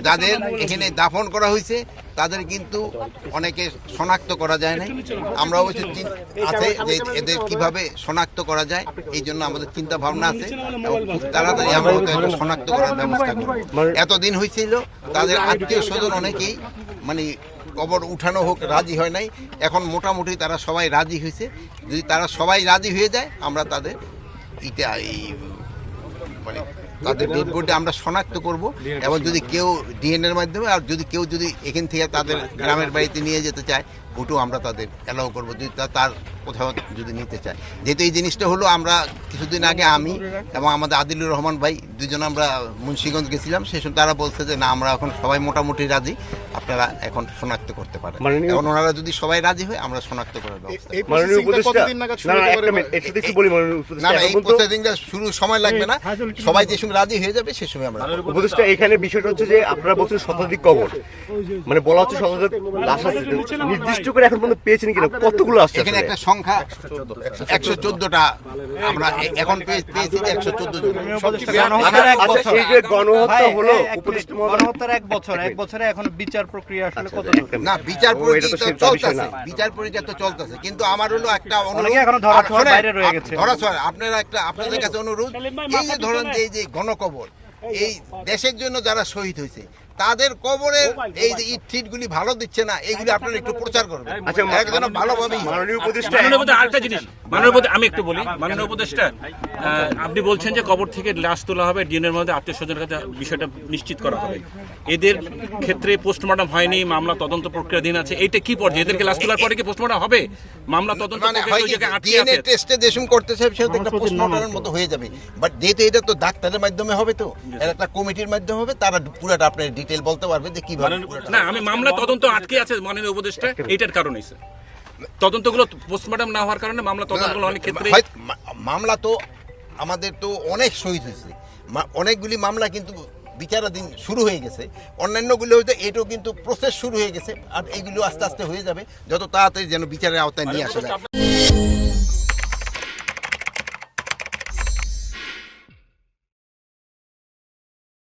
যাদের এখানে দাফন করা হয়েছে তাদের কিন্তু অনেকে শনাক্ত করা যায় না। আমরা অবশ্য আছে যে এদের কিভাবে শনাক্ত করা যায়, এই জন্য আমাদের চিন্তা ভাবনা আছে এবং খুব তাড়াতাড়ি আমরা হয়তো শনাক্ত করার ব্যবস্থা করব। এতদিন হয়েছিল তাদের আত্মীয় স্বজন অনেকেই মানে কবর উঠানো হোক রাজি হয় নাই, এখন মোটামুটি তারা সবাই রাজি হয়েছে। যদি তারা সবাই রাজি হয়ে যায় আমরা তাদের মানে তাদের ডেড বডি আমরা শনাক্ত করব এবং যদি কেউ ডিএনএর মাধ্যমে আর যদি কেউ যদি এখান থেকে তাদের গ্রামের বাড়িতে নিয়ে যেতে চায় ওটাও আমরা তাদের অ্যালাউ করবো, যদি তার কোথাও যদি নিতে চায়। যেহেতু এই জিনিসটা হলো আমরা কিছুদিন আগে আমি এবং আমাদের আদিলুর রহমান ভাই দুজন আমরা মুন্সিগঞ্জ গেছিলাম, সেই সময় তারা বলছে যে না আমরা এখন সবাই মোটামুটি রাজি, আপনারা এখন শনাক্ত করতে পারেন। এখন ওনারা যদি সবাই রাজি হয় আমরা শনাক্ত করে দেবো। শুরু সময় লাগবে না, সবাই যে সময় রাজি হয়ে যাবে সে সময় আমরা। উপদেষ্টা এখানে বিষয়টা হচ্ছে যে আপনারা বলছেন শতাধিক কবর, মানে বলা হচ্ছে শতাধিক লাশ আছে, নির্দিষ্ট করে এখন পর্যন্ত পেয়েছেন কিনা, কতগুলো আসছে? এখানে একটা সংখ্যা 114টা আমরা এখন পেয়েছি, 114 জন। এই যে গণহত্যা হলো, গণহত্যার এক বছরে এখন বিচার প্রক্রিয়া আসলে কত না, বিচার প্রক্রিয়া চলতেছে, বিচার প্রক্রিয়া তো চলতেছে, কিন্তু আমার হলো একটা অনুরোধ, এখনো ধরাছোঁয়ার বাইরে রয়ে গেছে। আপনারা একটা আপনাদের কাছে অনুরোধ, এই যে ধরেন যে এই যে গণকবর, এই দেশের জন্য যারা শহীদ হয়েছে তাদের কবরের এই যে ইট-টিটগুলি ভালো দিচ্ছে না, এইগুলি আপনারা একটু প্রচার করবেন। আচ্ছা, একজন ভালোভাবে মাননীয় উপদেষ্টা আরেকটা জিনিস, মাননীয় আমি একটু বলি, মাননীয় উপদেষ্টা আপনি বলছেন যে কবর থেকে লাশ তোলা হবে, ডিএনএর মধ্যে আত্মীয় স্বজনের কাছে বিষয়টা নিশ্চিত করা হবে। এদের ক্ষেত্রে পোস্টমর্টম হয়নি, মামলা তদন্ত প্রক্রিয়াধীন আছে, এইটা কি পর্যায়ে? এদেরকে লাশ তোলার পরে কি পোস্টমর্টম হবে? মামলা তদন্ত ডিএনএ টেস্টে যেসব করতে চাই সেটা একটা পোস্টমর্টমের মতো হয়ে যাবে, বাট যেহেতু এটা তো ডাক্তারের মাধ্যমে হবে, তো একটা কমিটির মাধ্যমে হবে, তারা পুরোটা আপনার ডিটেইল বলতে পারবে যে কিভাবে। না, আমি মামলা তদন্ত আটকে আছে মাননীয় উপদেষ্টা, এইটার কারণেই স্যার তদন্তগুলো পোস্টমর্টম না হওয়ার কারণে মামলা তদন্তগুলো অনেক ক্ষেত্রে মামলা তো আমাদের তো অনেক শহীদ হয়েছে, অনেকগুলি মামলা কিন্তু বিচারাধীন শুরু হয়ে গেছে, অন্যান্যগুলো হয়তো এটাও কিন্তু প্রসেস শুরু হয়ে গেছে, আর এইগুলো আস্তে আস্তে হয়ে যাবে যত তাড়াতাড়ি যেন বিচারের আওতায় নিয়ে আসা যায়।